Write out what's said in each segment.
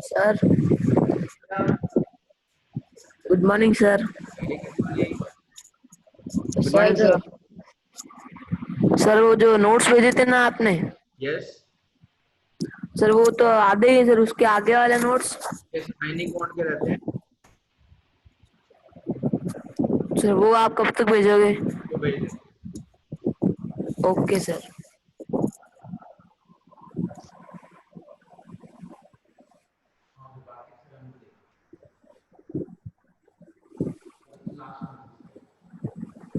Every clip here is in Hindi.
Sir, good morning, sir. Good morning sir sir वो जो नोट्स भेजे थे ना आपने, यस सर वो तो आधे ही सर, उसके आगे वाले नोट्स साइनिंग मोड के रहते हैं सर वो आप कब तक भेजोगे? तो भेज दें। Okay sir.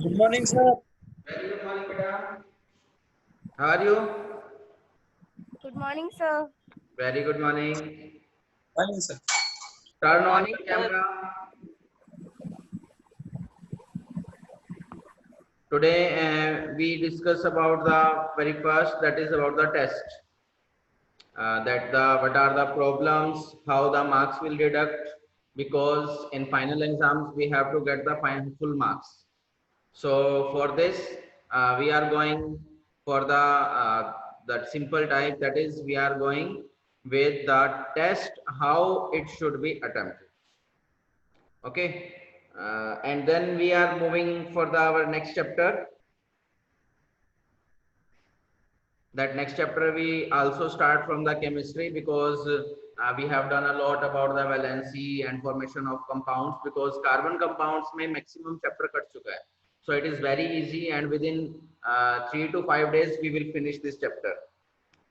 Good morning, sir. Very good morning बेटा, how are you? Good morning, sir. Very good morning. Morning, sir. Turn on your camera. Today we discuss about the very first, that is about the test. What are the problems, how the marks will deduct, because in final exams we have to get the full marks. So for this we are going for the that simple type, that is we are going with the test how it should be attempted. Okay, and then we are moving for our next chapter. That next chapter we also start from the chemistry, because we have done a lot about the valency and formation of compounds, because carbon compounds में maximum chapter कट चुका है. So it is very easy, and within 3 to 5 days we will finish this chapter.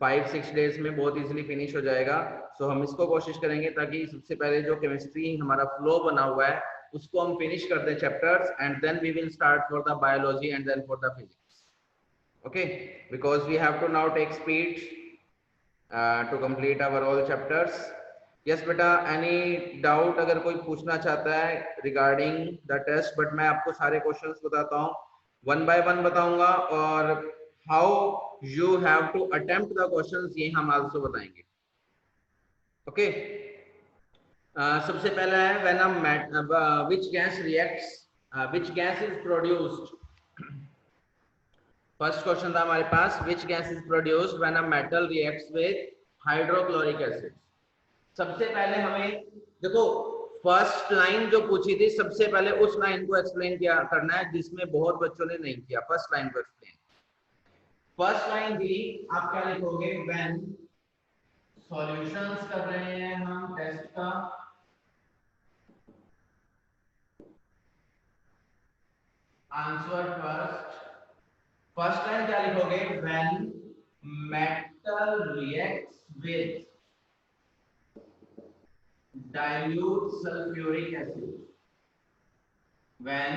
5-6 days में बहुत easily finish हो जाएगा. So हम इसको कोशिश करेंगे ताकि सबसे पहले जो chemistry हमारा flow बना हुआ है उसको हम finish कर दें chapters, and then we will start for the biology and then for the physics. Okay, because we have to now take speed to complete our all chapters. Yes beta, any doubt अगर कोई पूछना चाहता है regarding the test, but मैं आपको सारे questions बताता हूँ, one by one बताऊंगा, और how you have to attempt the questions ये हम also बताएंगे. Okay, सबसे पहला है when which gas reacts, which gas is produced. First question था हमारे पास, which gas is produced when a metal reacts with hydrochloric acid. सबसे पहले हमें देखो फर्स्ट लाइन जो पूछी थी, सबसे पहले उस लाइन को एक्सप्लेन किया करना है जिसमें बहुत बच्चों ने नहीं किया. फर्स्ट लाइन को एक्सप्लेन. फर्स्ट लाइन थी, आप क्या लिखोगे, व्हेन सॉल्यूशंस कर रहे हैं हम टेस्ट का, आंसर फर्स्ट लाइन क्या लिखोगे, when metal reacts with dilute sulfuric acid. When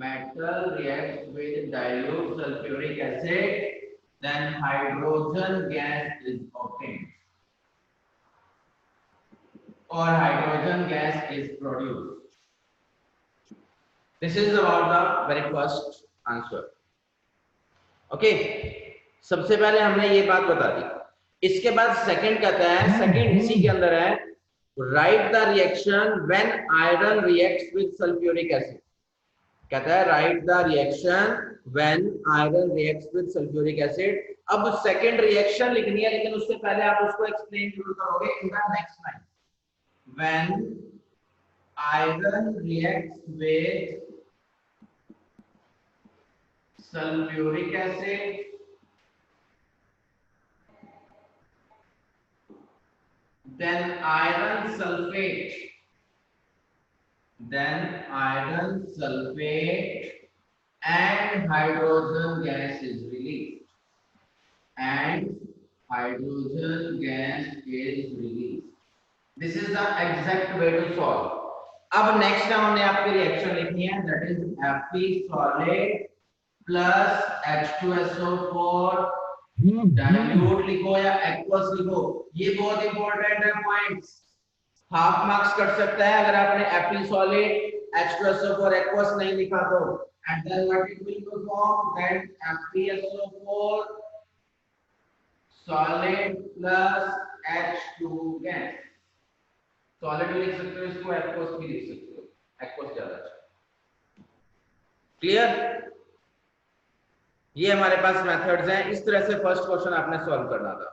metal reacts with dilute sulfuric acid, then hydrogen gas is obtained or hydrogen gas is produced. This is about the very first answer. Okay, सबसे पहले हमने ये बात बता दी. इसके बाद सेकंड कहता है, सेकंड इसी के अंदर है, write the reaction when iron reacts with sulfuric acid. कहता है write the reaction when iron reacts with sulfuric acid. अब सेकंड रिएक्शन लिखनी है, लेकिन उससे पहले आप उसको एक्सप्लेन जरूर करोगे in the next line. when iron reacts with sulfuric acid, then iron sulfate and hydrogen gas is released. This is the exact way to solve. अब नेक्स्ट टाइम हमने आपकी रिएक्शन लिखनी है, that is Fe solid plus H2SO4 dilute लिखो या एक्वस लिखो, ये बहुत इंपॉर्टेंट है पॉइंट्स। हाफ मार्क्स कट सकता है अगर आपने Fe solid H2SO4 aqueous नहीं लिखा तो, and then what it will perform, then FeSO4 solid plus H2 gas, solid भी लिख सकते हो इसको, aqueous भी लिख सकते हो, aqueous ज्यादा अच्छा। क्लियर? ये हमारे पास मेथड्स हैं, इस तरह से फर्स्ट क्वेश्चन आपने सॉल्व करना था।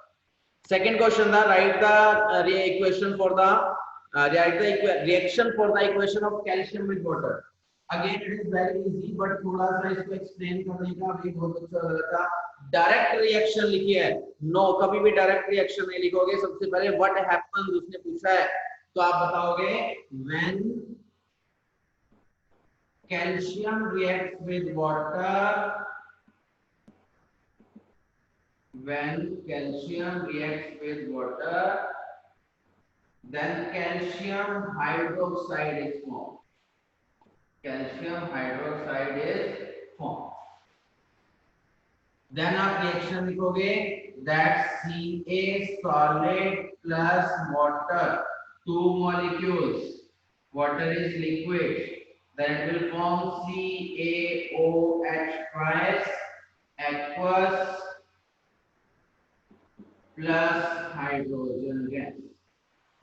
सेकंड क्वेश्चन था right the equation for the reaction for the equation of calcium with water. Again it is very easy, but थोड़ा सा इसको एक्सप्लेन करने का भी बहुत अच्छा लग रहा था। डायरेक्ट रिएक्शन लिखिए, नो कभी भी डायरेक्ट रिएक्शन नहीं लिखोगे। सबसे पहले व्हाट हैपेंस उसने पूछा है, तो आप बताओगे when calcium reacts with water, when calcium reacts with water, then calcium hydroxide is formed. Calcium hydroxide is formed. Then आप रिएक्शन लिखोगे that Ca solid plus water, two molecules, water is liquid, then it will form CaOH twice, aqueous plus hydrogen gas.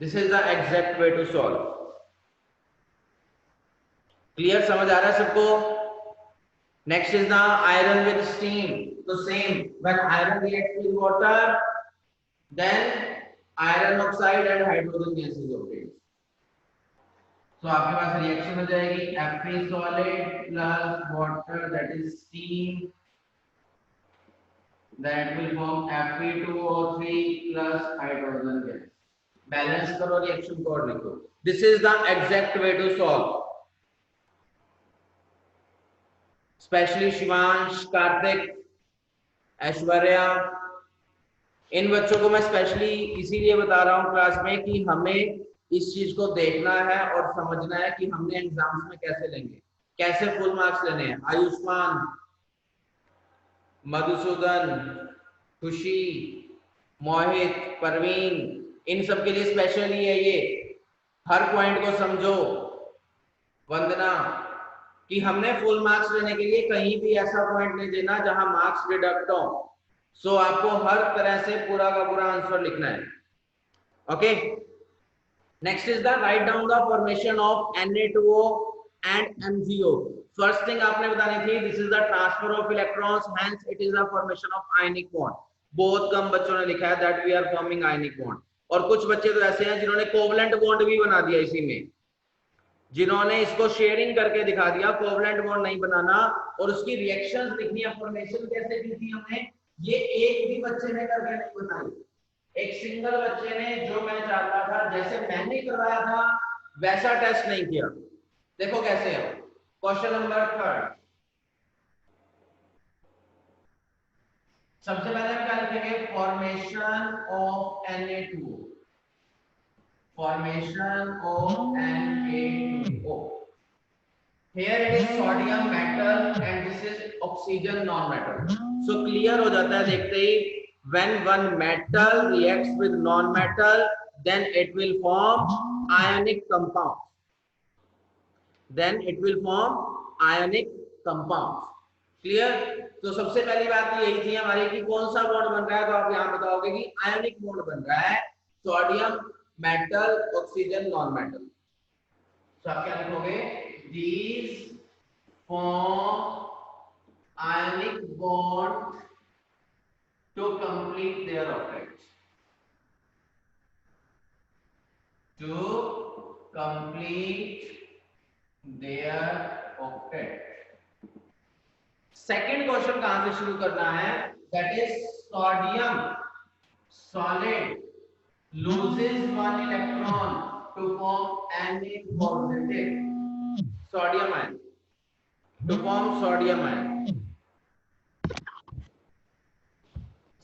This is the exact way to solve. Clear? समझ आ रहा है सबको? Next is the iron with steam. So same, when iron reacts with water, then iron oxide and hydrogen gas is obtained. So आपके पास रिएक्शन हो जाएगी Fe solid plus water, that is steam, that will form Fe2O3 plus hydrogen gas. Balance करो रिएक्शन को और लिखो। This is the exact way to solve. Specially Shivansh, Kartik, Aishwarya, इन बच्चों को मैं स्पेशली इसीलिए बता रहा हूं क्लास में कि हमें इस चीज को देखना है और समझना है कि हमने एग्जाम्स में कैसे लेंगे, कैसे फुल मार्क्स लेने हैं। आयुष्मान, मधुसूदन, खुशी, मोहित, परवीन, इन सब के लिए स्पेशली है ये। हर पॉइंट को समझो। वंदना, कि हमने फुल मार्क्स लेने के लिए कहीं भी ऐसा पॉइंट नहीं देना जहां मार्क्स डिडक्ट हो। सो आपको हर तरह से पूरा का पूरा आंसर लिखना है। Okay, next is the write down the formation of Na2O and MgO। First thing आपने बतानी थी, this is the transfer of electrons, hence it is the formation of ionic bond. बहुत कम बच्चों ने लिखा है that we are forming ionic bond, और कुछ बच्चे तो ऐसे हैं जिन्होंने कोवलेंट बॉन्ड भी बना दिया इसी में, जिन्होंने इसको शेयरिंग करके दिखा दिया। कोवलेंट बॉन्ड नहीं बनाना और उसकी रिएक्शंस लिखनी है, फॉर्मेशन कैसे की थी हमने, ये एक भी बच्चे ने करके नहीं बताई। एक सिंगल बच्चे ने, जो मैं चाहता था जैसे मैंने करवाया था वैसा टेस्ट नहीं किया। देखो कैसे है। क्वेश्चन नंबर 3, सबसे पहले हम क्या लिखेंगे, formation of Na2O, formation of Na2O. Here it is sodium metal and this is oxygen non-metal. So clear हो जाता है देखते ही, when one metal reacts with non-metal, then it will form ionic compound. Then it will form ionic compound. Clear? तो सबसे पहली बात तो यही थी हमारी कि कौन सा बॉन्ड बन रहा है, तो आप यहाँ बताओगे कि आयनिक बॉन्ड बन रहा है, sodium metal oxygen non metal. तो आप क्या लिखोगे, these form ionic bond to complete their octet, to complete their octet। Second question कहां से शुरू करना है, that is sodium solid loses one electron to form Na positive sodium ion, to form sodium ion।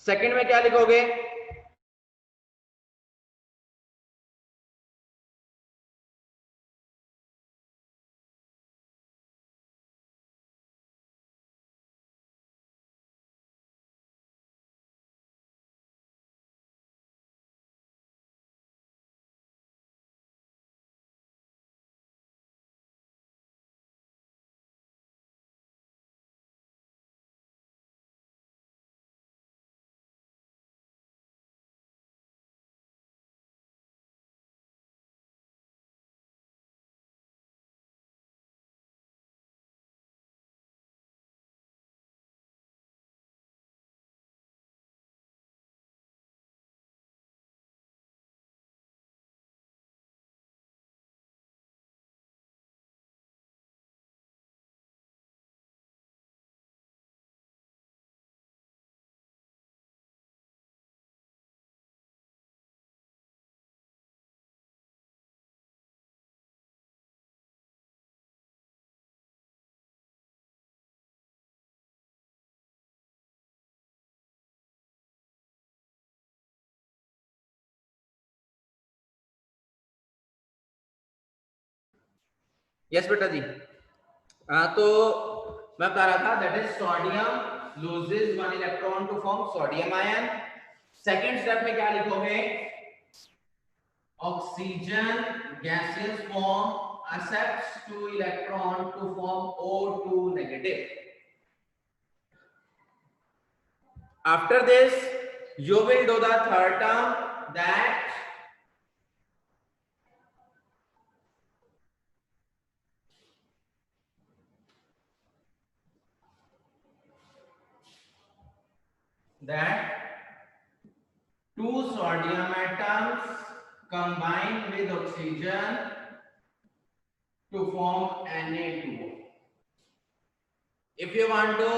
Second में क्या लिखोगे, यस बेटा जी। तो मैं बता रहा था that is sodium loses one electron to form sodium ion. Second step में क्या लिखोगे, oxygen gaseous form accepts 2 electron to form O2 negative. After this you will do the third term, that two sodium atoms combine with oxygen to form Na2O. If you want to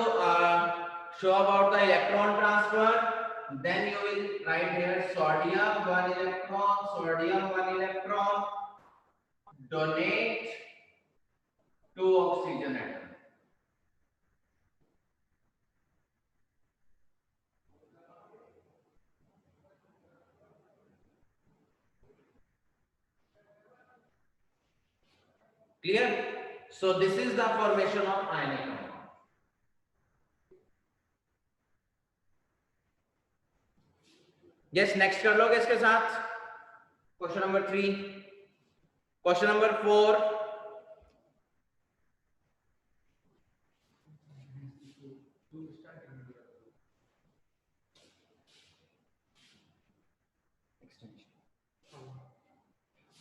show about the electron transfer, then you will write here sodium 1 electron, sodium 1 electron, donate to oxygen atom. Clear? So this is the formation of ionic compound. Yes, next कर लोगे इसके साथ question number 3, question number 4।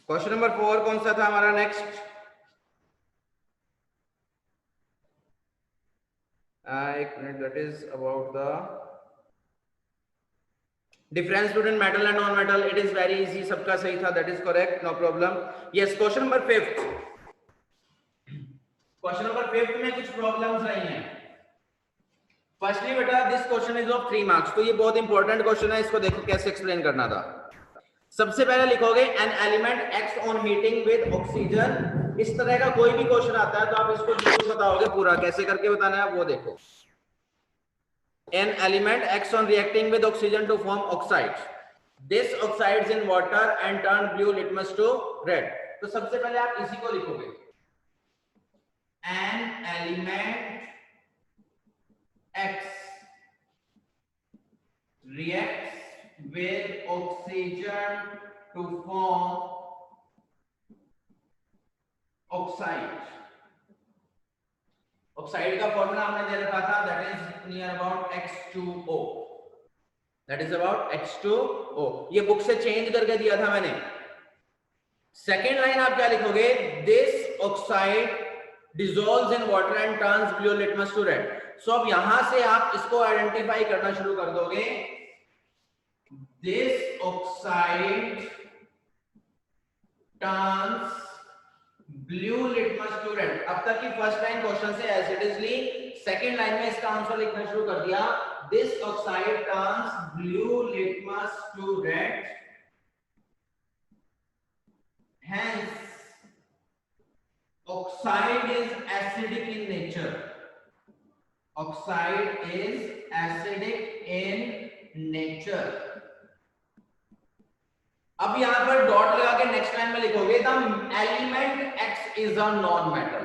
Question number 4 कौन सा था हमारा नेक्स्ट? एक minute, that is about the difference between metal and non metal. It is very easy, सबका सही था, that is correct, no problem. Yes, question number 5। Question number 5 में कुछ प्रॉब्लम्स रही हैं। फर्स्टली बेटा this question is of 3 marks, तो ये बहुत इंपॉर्टेंट क्वेश्चन है, इसको देखो कैसे एक्सप्लेन करना था। सबसे पहले लिखोगे an element X on meeting with oxygen. इस तरह का कोई भी क्वेश्चन आता है तो आप इसको जरूर बताओगे, पूरा कैसे करके बताना है वो देखो। An element X on reacting with oxygen to form oxide, this oxides in water and turn blue litmus to red. तो सबसे पहले आप इसी को लिखोगे, an element X reacts with oxygen to form oxide. Oxide का फॉर्मूला हमने दे रखा था, that is near about H2O. That is about H2O. ये बुक से चेंज करके दिया था मैंने। सेकेंड लाइन आप क्या लिखोगे, this oxide dissolves in water and turns blue litmus to red. So अब यहां से आप इसको आइडेंटिफाई करना शुरू कर दोगे, this oxide turns blue litmus to red. अब तक की फर्स्ट लाइन क्वेश्चन से एज इट इज ली, सेकंड लाइन में इसका आंसर लिखना शुरू कर दिया, this oxide turns blue litmus to red, hence oxide is acidic in nature. Oxide is acidic in nature. अब यहां पर डॉट लगा के नेक्स्ट लाइन में लिखोगे the element x is a non metal.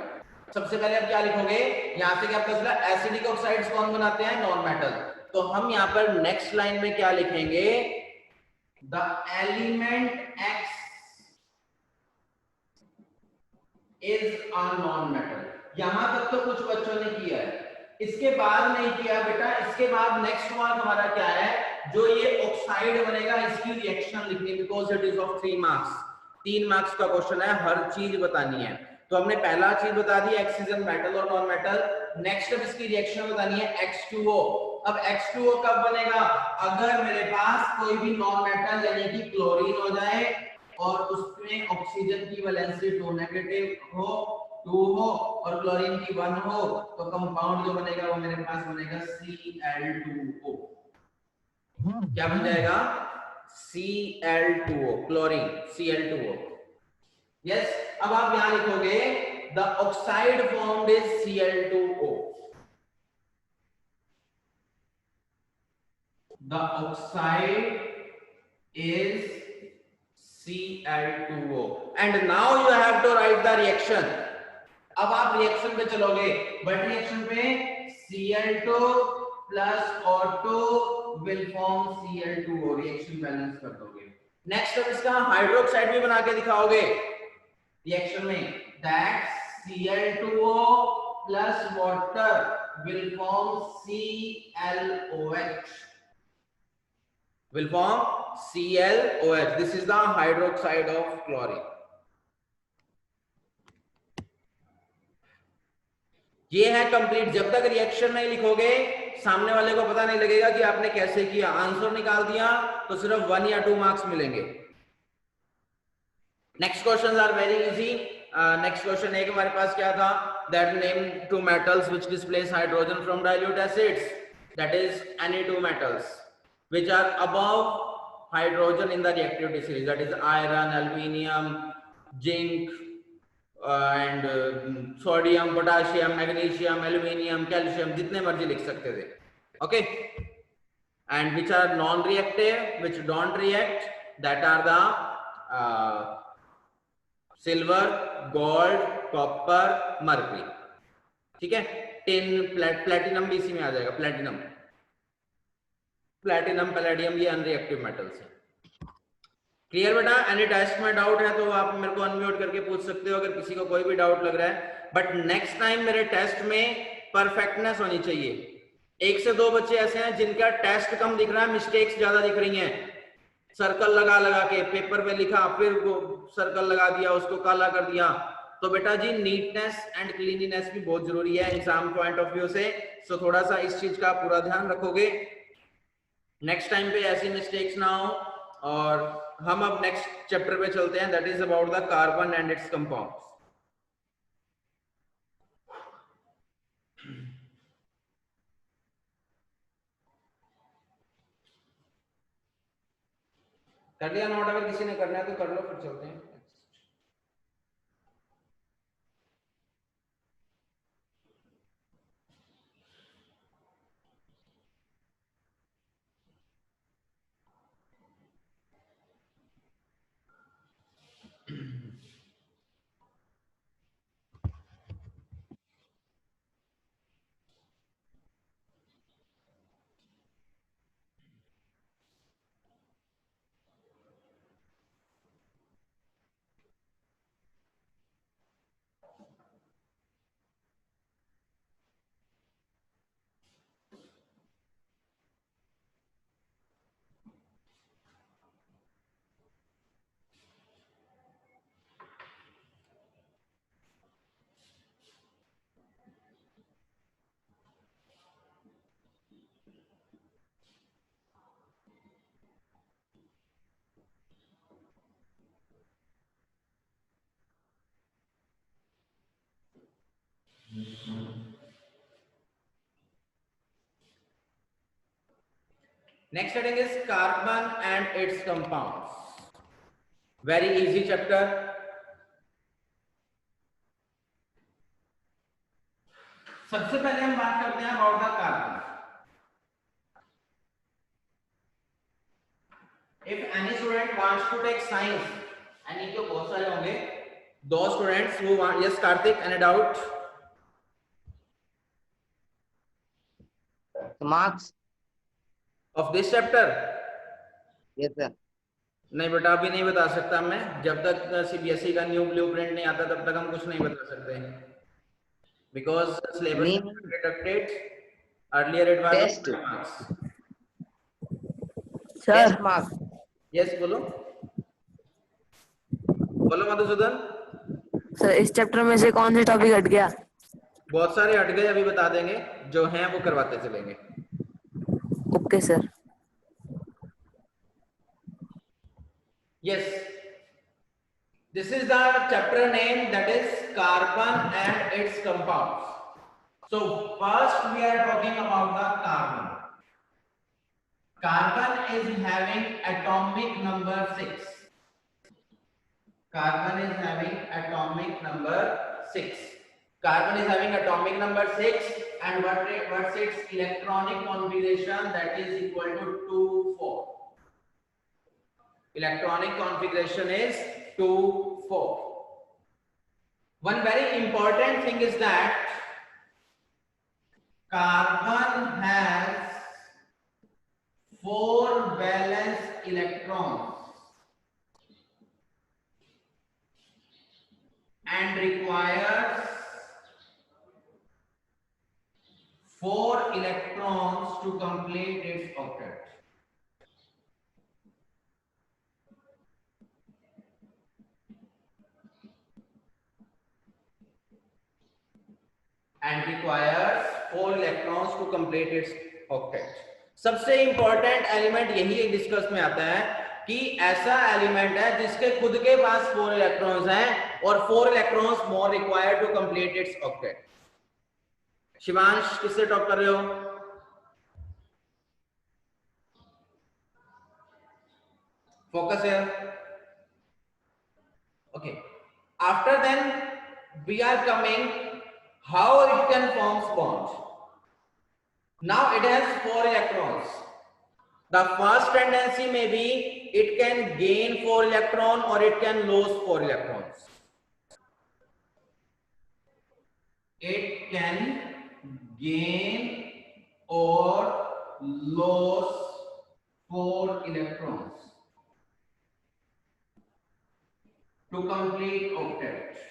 सबसे पहले आप क्या लिखोगे, यहां से क्या पता चला, एसिडिक ऑक्साइड्स कौन बनाते हैं, नॉन मेटल। तो हम यहां पर नेक्स्ट लाइन में क्या लिखेंगे, the element x is a non metal. यहां तक तो कुछ बच्चों ने किया है, इसके बाद नहीं किया बेटा। इसके बाद नेक्स्ट मार्क हमारा क्या है, जो ये ऑक्साइड बनेगा इसकी रिएक्शन लिखनी, because it is of 3 marks. 3 marks का क्वेश्चन है, हर चीज बतानी है। तो हमने पहला चीज बता दी, एक्स इज मेटल और नॉन मेटल। नेक्स्ट अब इसकी रिएक्शन बतानी है H2O। अब H2O कब बनेगा, अगर मेरे पास कोई भी नॉन मेटल यानी कि क्लोरीन हो जाए और उसमें ऑक्सीजन की वैलेंसी 2 नेगेटिव हो, 2 हो और क्लोरीन की 1 हो, तो कंपाउंड जो बनेगा वो मेरे पास बनेगा Cl2O। क्या बन जाएगा, Cl2O, क्लोरीन Cl2O। यस, अब आप यहां लिखोगे the oxide formed is Cl2O। The oxide is Cl2O, and now you have to write the reaction. अब आप रिएक्शन पे चलोगे, बट रिएक्शन पे Cl2 plus O2 will form Cl2O, reaction balance कर दोगे। नेक्स्ट अब इसका हाइड्रोक्साइड भी बना के दिखाओगे रिएक्शन में, that Cl2O plus water will form ClOH. Will form ClOH. This is the hydroxide of chlorine. ये है कंप्लीट। जब तक रिएक्शन नहीं लिखोगे सामने वाले को पता नहीं लगेगा कि आपने कैसे किया। आंसर निकाल दिया तो सिर्फ 1 या 2 मार्क्स मिलेंगे। Next question are very easy. Next question एक हमारे पास क्या था, that name two metals which displace hydrogen from dilute acids, that is any two metals which are above hydrogen in the reactivity series, that is iron, aluminium, zinc and sodium, potassium, magnesium, aluminium, calcium, जितने मर्जी लिख सकते थे। Okay, and which are non reactive, which don't react, that are the silver, gold, copper, mercury. ठीक है, टिन, प्लेटिनम भी इसी में आ जाएगा। प्लेटिनम, पैलेडियम, ये अनरिएक्टिव मेटल्स हैं। क्लियर बेटा? एनी टेस्ट में डाउट है तो आप मेरे को अनम्यूट करके पूछ सकते हो अगर किसी को कोई भी डाउट लग रहा है। बट नेक्स्ट टाइम मेरे टेस्ट में परफेक्टनेस होनी चाहिए। 1 से 2 बच्चे ऐसे हैं जिनका टेस्ट कम दिख रहा है, मिस्टेक्स ज्यादा दिख रही हैं। सर्कल लगा लगा के पेपर पे लिखा, फिर सर्कल लगा दिया, उसको काला कर दिया। तो बेटा जी नीटनेस एंड क्लीनिनेस भी बहुत जरूरी है एग्जाम पॉइंट ऑफ व्यू से। सो थोड़ा सा इस चीज का पूरा ध्यान रखोगे, नेक्स्ट टाइम पे ऐसी मिस्टेक्स ना हो। और हम अब नेक्स्ट चैप्टर पे चलते हैं, that is about the carbon and it's compounds. कर लिया नोट? अगर किसी ने करना है तो कर लो, फिर चलते हैं। Next heading is carbon and its compounds. Very easy chapter. सबसे पहले हम बात करते हैं about the carbon. If any student wants to take science, any तो बहुत सारे होंगे, 2 students who want, yes Karthik, any doubt? Marks? Of this chapter? Yes, sir. नहीं बेटा अभी नहीं बता सकता मैं, जब तक सीबीएसई का न्यू ब्लूप्रिंट नहीं आता तब तक हम कुछ नहीं बता सकते, because syllabus deducted earlier it was Test. Marks. Sir Test marks. Yes बोलो बोलो मधुसूदन। सर इस चैप्टर में से कौन सा टॉपिक हट गया? बहुत सारे हट गए, अभी बता देंगे, जो हैं वो करवाते चलेंगे। Okay sir. Yes, this is the chapter name, that is carbon and its compounds. So first we are talking about the carbon. Carbon is having atomic number 6. Carbon is having atomic number 6. Carbon is having atomic number 6, and what's its electronic configuration? That is equal to 2,4. Electronic configuration is 2,4. one very important thing is that carbon has 4 valence electrons and requires 4 electrons to complete its octet. And requires 4 electrons to complete its octet. सबसे इंपॉर्टेंट एलिमेंट यही डिस्कस में आता है कि ऐसा एलिमेंट है जिसके खुद के पास 4 इलेक्ट्रॉन्स हैं और 4 electrons more required to complete its octet. Shivansh किससे टॉप कर रहे हो? फोकस है. Okay, after then we are coming how it can form bonds. Now it has 4 electrons. The first tendency may be it can gain 4 electron or it can lose 4 electrons. It can gain or lose 4 electrons to complete octet.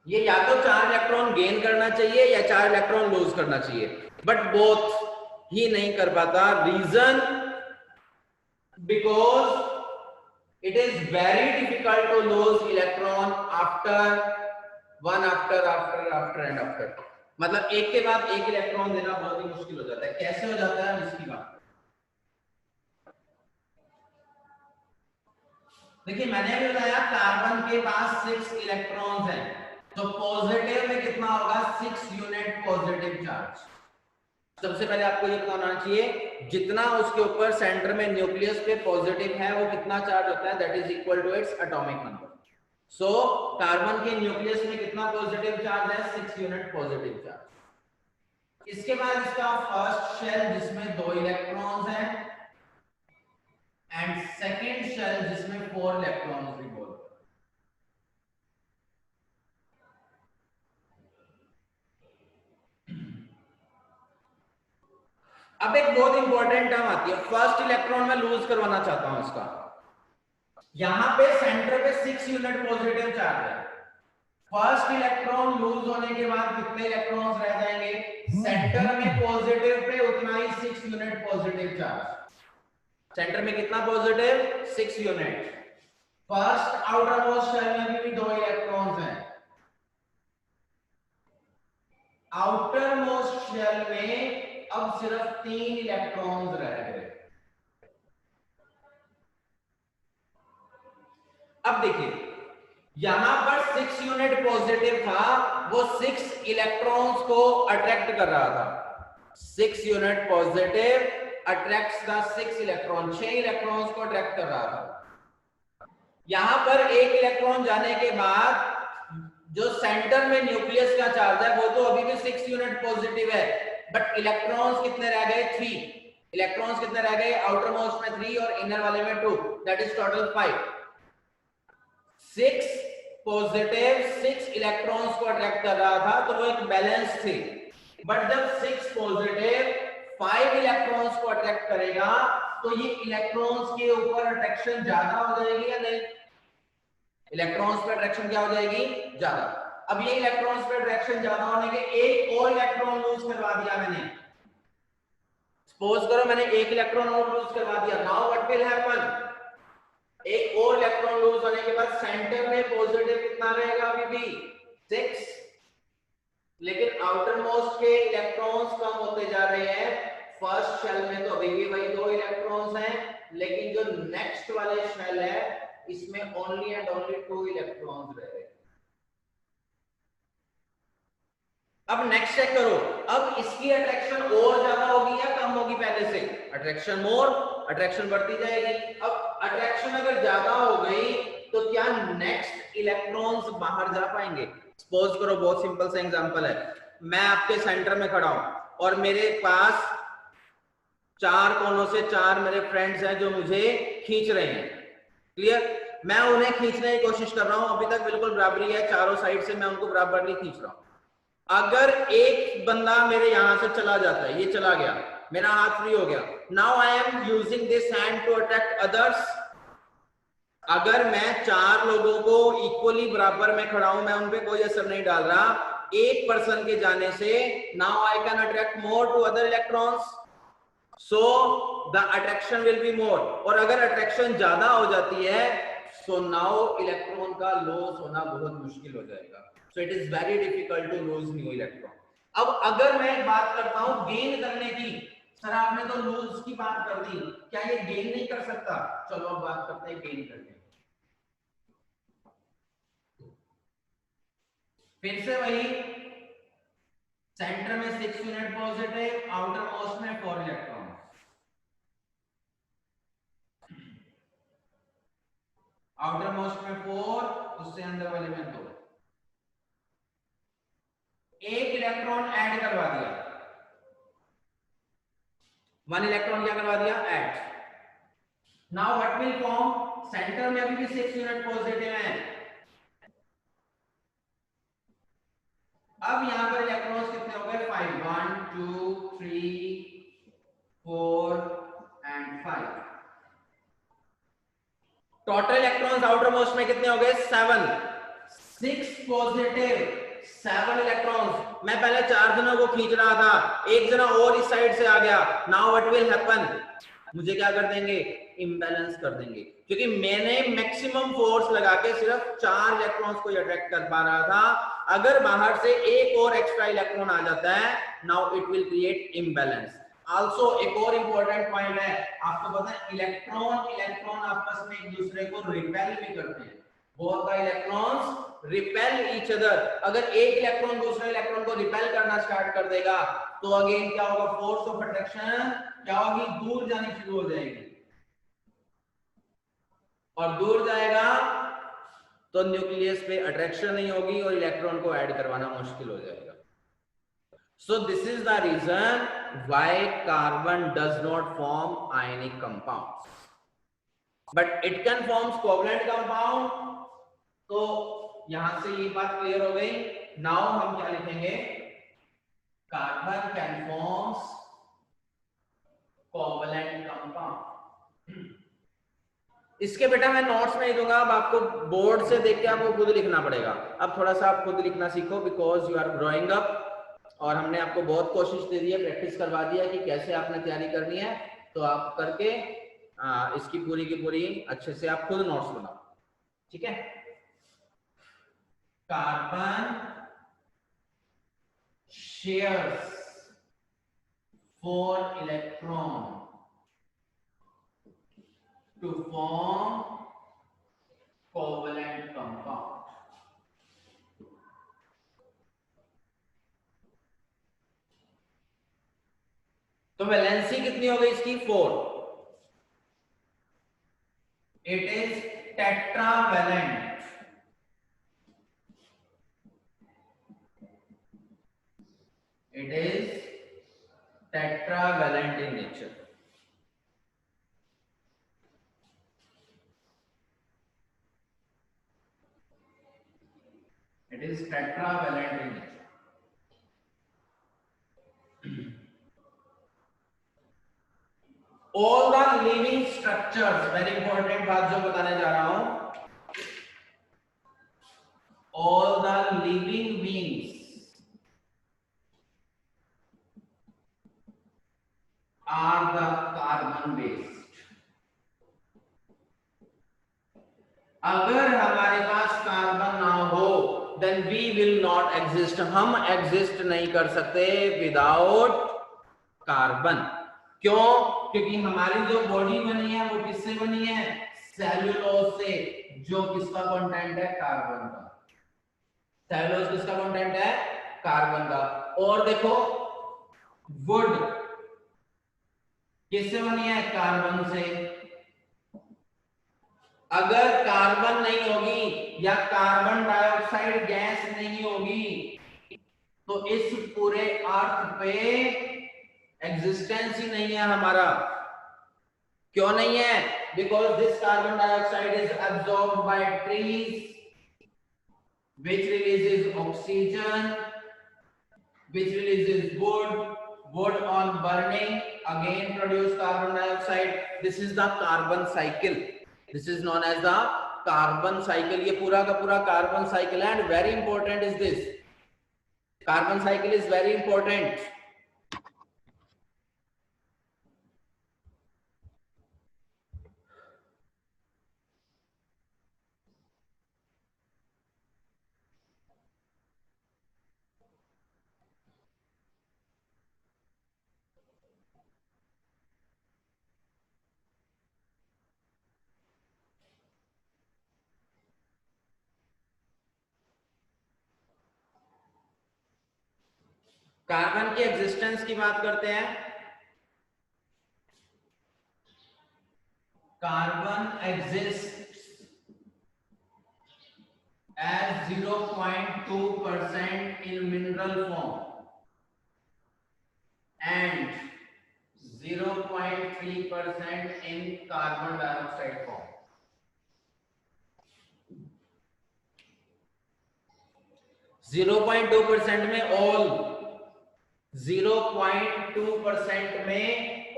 ये या तो 4 इलेक्ट्रॉन गेन करना चाहिए या 4 इलेक्ट्रॉन लूज करना चाहिए, बट बोथ ही नहीं कर पाता. Reason because it is very difficult to lose electron after one after after after and after. मतलब एक के बाद एक इलेक्ट्रॉन देना बहुत ही मुश्किल हो जाता है. कैसे हो जाता है इसकी बात देखिए. मैंने भी बताया कार्बन के पास 6 इलेक्ट्रॉन्स हैं, तो पॉजिटिव में कितना होगा? 6 यूनिट पॉजिटिव चार्ज. सबसे पहले आपको ये पता होना चाहिए जितना उसके ऊपर सेंटर में न्यूक्लियस पे पॉजिटिव है वो कितना चार्ज होता है, that is equal to its atomic number. So carbon के न्यूक्लियस में कितना पॉजिटिव चार्ज है? 6 यूनिट पॉजिटिव चार्ज. इसके बाद इसका फर्स्ट शेल जिसमें 2 इलेक्ट्रॉन्स हैं एंड सेकेंड शेल जिसमें 4 इलेक्ट्रॉन्स रिवॉल्व. अब एक बहुत इंपॉर्टेंट टर्म आती है, फर्स्ट इलेक्ट्रॉन में लूज करवाना चाहता हूं इसका. यहां पे सेंटर पे 6 यूनिट पॉजिटिव चार्ज है. फर्स्ट इलेक्ट्रॉन लूज होने के बाद कितने इलेक्ट्रॉन्स रह जाएंगे? सेंटर में पॉजिटिव पे उतना ही 6 यूनिट पॉजिटिव चार्ज. सेंटर में कितना positive? 6 unit. First outermost shell में भी 2 इलेक्ट्रॉन्स हैं. आउटर मोस्ट शेल में अब सिर्फ 3 इलेक्ट्रॉन्स रह गए. अब देखिए यहां पर 6 यूनिट पॉजिटिव था, वो 6 इलेक्ट्रॉन्स को अट्रैक्ट कर रहा था. 6 unit positive attracts the 6 electron, 6 electrons को अट्रैक्ट कर रहा था. यहां पर एक इलेक्ट्रॉन जाने के बाद जो सेंटर में न्यूक्लियस का चार्ज है वो तो अभी भी 6 यूनिट पॉजिटिव है, बट इलेक्ट्रॉन्स कितने रह गए? 3. इलेक्ट्रॉन्स कितने रह गए? आउटर मोस्ट में 3 और इनर वाले में 2, that is total 5. 6 positive 6 electrons को अट्रैक्ट कर रहा था, तो वो एक बैलेंस थी. बट जब 6 पॉजिटिव 5 इलेक्ट्रॉन्स को अट्रैक्ट करेगा तो ये इलेक्ट्रॉन्स के ऊपर अट्रैक्शन ज्यादा हो जाएगी या नहीं? इलेक्ट्रॉन्स पे अट्रैक्शन क्या हो जाएगी? ज्यादा. अब ये इलेक्ट्रॉन्स पे अट्रैक्शन ज्यादा होने के एक और इलेक्ट्रॉन लूज करवा दिया मैंने. सपोज करो मैंने एक इलेक्ट्रॉन और लूज करवा दिया. Now what will happen? एक और इलेक्ट्रॉन लूज होने के बाद सेंटर में पॉजिटिव कितना रहेगा? अभी भी 6, लेकिन आउटर मोस्ट के इलेक्ट्रॉन्स कम होते जा रहे हैं. फर्स्ट शेल में तो अभी भी वही 2 इलेक्ट्रॉन्स हैं, लेकिन जो नेक्स्ट वाले शेल है इसमें ओनली एंड ओनली 2 इलेक्ट्रॉन्स रह गए. अब नेक्स्ट चेक करो, अब इसकी अट्रैक्शन और ज्यादा होगी या कम होगी? पहले से अट्रैक्शन मोर, अट्रैक्शन बढ़ती जाएगी. अब अट्रैक्शन अगर ज्यादा हो गई तो क्या नेक्स्ट इलेक्ट्रॉन्स बाहर जा पाएंगे? सपोज करो, बहुत सिंपल सा एग्जांपल है, मैं आपके सेंटर में खड़ा हूं और मेरे पास 4 कोनों से 4 मेरे फ्रेंड्स हैं जो मुझे खींच रहे हैं. क्लियर? मैं उन्हें खींचने की कोशिश कर रहा हूं, अभी तक बिल्कुल बराबरी है, चारों साइड से मैं उनको बराबरली खींच रहा हूं। अगर एक बंदा मेरे यहां से चला जाता है, ये चला गया, मेरा हाथ फ्री हो गया, now I am using this hand to attract others. अगर मैं चार लोगों को इक्वली बराबर में खड़ा हूं, मैं उन पे कोई असर नहीं डाल रहा, एक पर्सन के जाने से now I can attract more to other electrons, so the attraction will be more. और अगर अट्रैक्शन ज्यादा हो जाती है, सो नाउ इलेक्ट्रॉन का लॉस होना बहुत मुश्किल हो जाएगा, so it is very difficult to lose new electron. अब अगर मैं बात करता हूं गेन करने की, सर आपने तो लूज की बात कर दी, क्या ये गेन नहीं कर सकता? चलो अब बात करते हैं गेन करने की। फिर से वही, सेंटर में 6 यूनिट पॉजिटिव, आउटर मोस्ट में 4 इलेक्ट्रॉन, आउटर मोस्ट में 4, उससे अंदर वाले में 2, एक इलेक्ट्रॉन ऐड करवा दिया, 1 इलेक्ट्रॉन क्या करवा दिया? Add. Now what will form? Centre में अभी भी 6 यूनिट पॉजिटिव है, अब यहां पर इलेक्ट्रॉन्स कितने हो गए? 5, 1 2 3 4 and 5। Total electrons outer most में कितने हो गए? 7, 6 पॉजिटिव, 7 इलेक्ट्रॉन्स। मैं पहले 4 जनों को खींच रहा था, एक जना और इस साइड से आ गया, नाउ व्हाट विल हैपन? मुझे क्या कर देंगे? इम्बैलेंस कर देंगे, क्योंकि मैंने मैक्सिमम फोर्स लगा के सिर्फ 4 इलेक्ट्रॉन्स को अट्रैक्ट कर पा रहा था। अगर बाहर से एक और एक्स्ट्रा इलेक्ट्रॉन आ जाता है, now it will create imbalance. Also एक और इंपॉर्टेंट पॉइंट है, आपको पता है इलेक्ट्रॉन आपस में एक दूसरे को रिपेल भी करते हैं। Both the electrons repel each other. अगर एक इलेक्ट्रॉन दूसरे इलेक्ट्रॉन को रिपेल करना स्टार्ट कर देगा, तो अगेन क्या होगा? फोर्स ऑफ अट्रैक्शन क्या होगी? दूर जानी शुरू हो जाएगी, और दूर जाएगा तो न्यूक्लियस पे अट्रैक्शन नहीं होगी और इलेक्ट्रॉन को ऐड करवाना मुश्किल हो जाएगा। So this is the reason why carbon does not form ionic compounds, but it can form covalent compound. तो यहां से ये बात क्लियर हो गई। नाउ हम क्या लिखेंगे? Carbon can forms covalent compound. इसके बेटा मैं नोट्स नहीं दूंगा, अब आपको बोर्ड से देख के आपको खुद लिखना पड़ेगा। अब थोड़ा सा आप खुद लिखना सीखो, because you are growing up, और हमने आपको बहुत कोशिश दे दी है, प्रैक्टिस करवा दिया कि कैसे आपने तैयारी करनी है। तो आप करके इसकी पूरी की पूरी अच्छे से आप खुद नोट्स बनाओ, ठीक है? Carbon shares 4 electron to form covalent compound. तो वैलेंसी कितनी हो गई इसकी? 4। It is tetravalent. It is tetravalent in nature. It is tetravalent in nature. All the living structures, very important बात जो बताने जा रहा हूं, all the living beings are the carbon based. अगर हमारे पास कार्बन ना हो, then we will not exist. हम एग्जिस्ट नहीं कर सकते विदाउट कार्बन। क्यों? क्योंकि हमारी जो बॉडी बनी है वो किससे बनी है? सेल्यूलोज से, जो किसका कंटेंट है? कार्बन का। सेल्यूलोज किसका कंटेंट है? कार्बन का। और देखो वुड किससे बनी है? कार्बन से। अगर कार्बन नहीं होगी या कार्बन डाइऑक्साइड गैस नहीं होगी, तो इस पूरे अर्थ पे एग्जिस्टेंस ही नहीं है हमारा। क्यों नहीं है? Because this carbon dioxide is absorbed by trees, which releases oxygen, which releases wood. Wood on burning again produce carbon dioxide. This is the carbon cycle. This is known as the carbon cycle. ये पूरा का पूरा carbon cycle है, and very important is this. Carbon cycle is very important. Carbon की एग्जिस्टेंस की बात करते हैं. Carbon exists as 0.2% in mineral form and 0.3% in carbon dioxide form. 0.2% में all, 0.2% में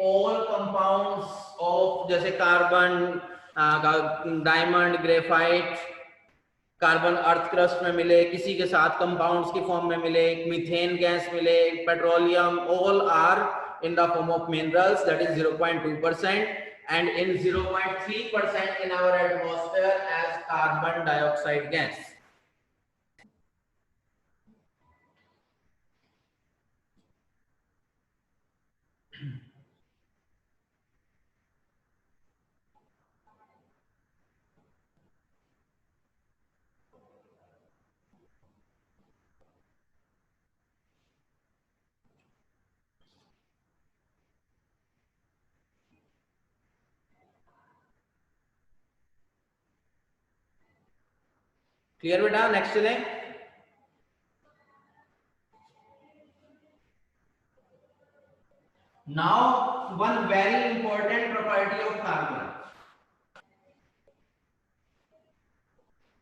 all compounds of जैसे carbon, diamond, graphite, carbon earth crust में मिले, किसी के साथ कंपाउंड्स की फॉर्म में मिले, मीथेन गैस मिले, petroleum, all are in the form of minerals, that is 0.2%, and in 0.3% in our atmosphere as carbon dioxide gas. Clear बेटा? नेक्स्ट चले. Now one very important property of carbon.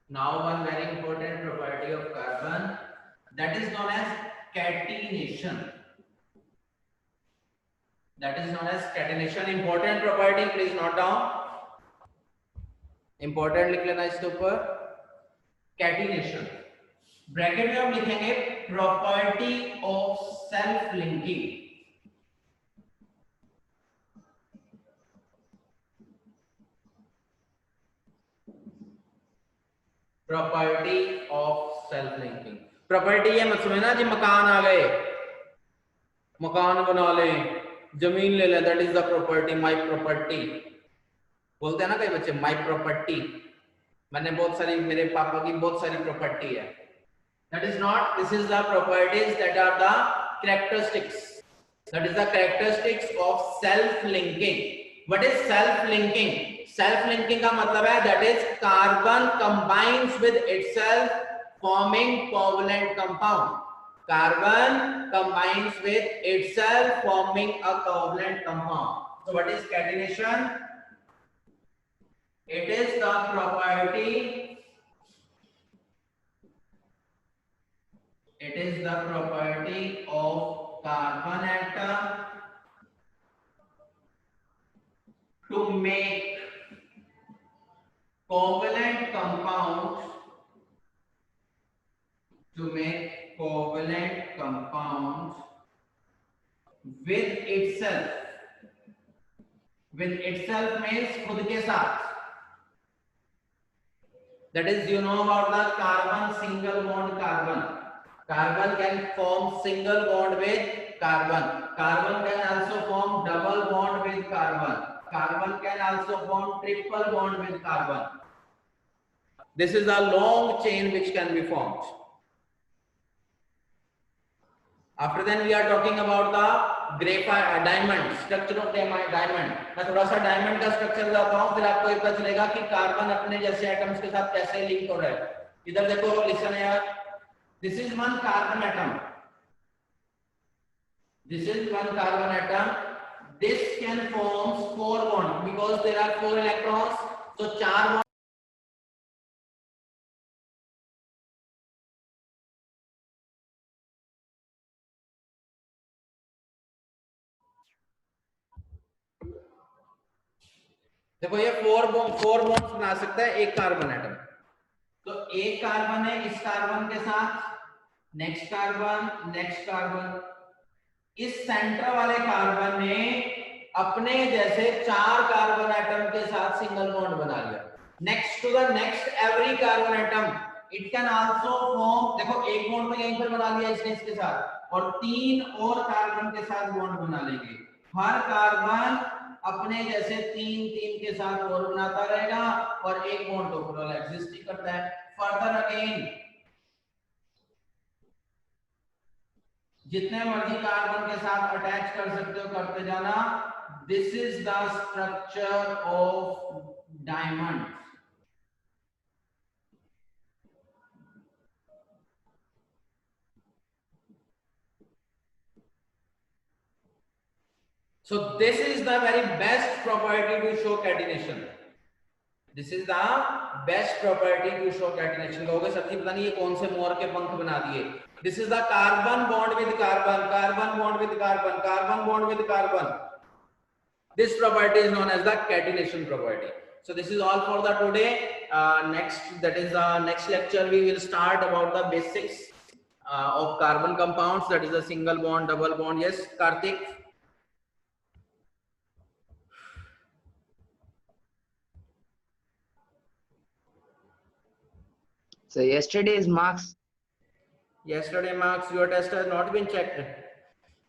Now one very important property of carbon, that is known as catenation. That is known as catenation. Important property, please note down. Important लिख लेना इसके ऊपर. Catenation. ब्रैकेट में हम लिखेंगे property of self linking. Property of self linking. Property ये मत समझना जी मकान आ गए, मकान बना ले, जमीन ले ले, that is the property, my property. बोलते हैं ना कई बच्चे माय प्रॉपर्टी. मैंने बहुत सारी, मेरे पापा की बहुत सारी प्रॉपर्टी है. That is not. This is the properties that are the characteristics. That is the characteristics of self linking. What is self linking? Self linking का मतलब है that is carbon combines with itself forming covalent compound. Carbon combines with itself forming a covalent compound. So what is catenation? It is the property, it is the property of carbon atom to make covalent compounds, to make covalent compounds with itself. With itself means खुद के साथ. That is, you know about the carbon single bond carbon. Carbon can form single bond with carbon. Carbon can also form double bond with carbon. Carbon can also form triple bond with carbon. This is a long chain which can be formed. After then we are talking about the graphite diamond, structure of diamond. मैं थोड़ा सा diamond का structure बताता हूँ, फिर आपको ये पता चलेगा कि कार्बन अपने जैसे एटम्स के साथ कैसे लिंक हो रहा है. इधर देखो, लिसन है. This is one carbon atom. This is one carbon atom. This can form 4 bonds because because there are 4 electrons, so 4 bonds. देखो ये 4 bonds बना सकता है एक कार्बन एटम। तो एक कार्बन है इस कार्बन के साथ, नेक्स्ट कार्बन, इस सेंटर वाले कार्बन ने अपने जैसे 4 कार्बन एटम के साथ सिंगल बॉन्ड बना लिया। Next to the next every carbon atom it can also form, देखो एक बॉन्ड में यहीं पर बना लिया इसने इसके साथ, और 3 और कार्बन के साथ बॉन्ड बना लेंगे। हर कार्बन अपने जैसे 3 के साथ और बनाता रहेगा और एक बॉन्ड तो पूरा एग्जिस्ट ही करता है। फर्दर अगेन जितने मर्जी कार्बन के साथ अटैच कर सकते हो करते जाना। This is the structure of diamond. So this is the very best property to show catenation. This is the best property to show catenation. लोगों सर जी पता नहीं ये कौन से मोर के पंख बना दिए। This is the carbon bond with carbon, carbon bond with carbon, carbon bond with carbon. This property is known as the catenation property. So this is all for the today. Next lecture we will start about the basics of carbon compounds, that is a single bond, double bond. Yes, Karthik. So yesterday's marks. Yesterday marks, your test has not been checked.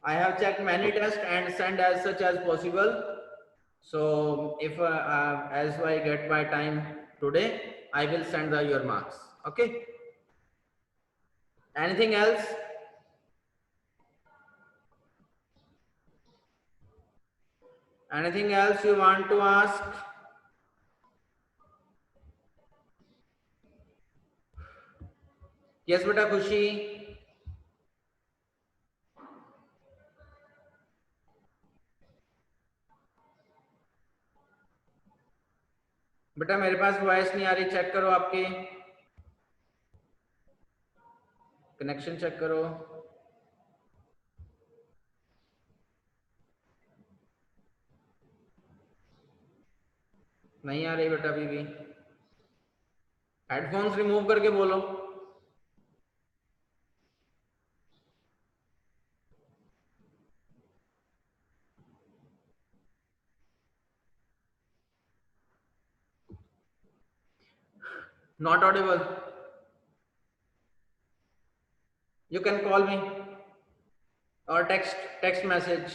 I have checked many tests and sent as such as possible. So if as I get my time today, I will send your marks. Okay. Anything else? Anything else you want to ask? Yes, beta Khushi. बेटा मेरे पास वॉइस नहीं आ रही, चेक करो, आपके कनेक्शन चेक करो। नहीं आ रही बेटा अभी भी। हेडफोन्स रिमूव करके बोलो। Not audible. You can call me or text message.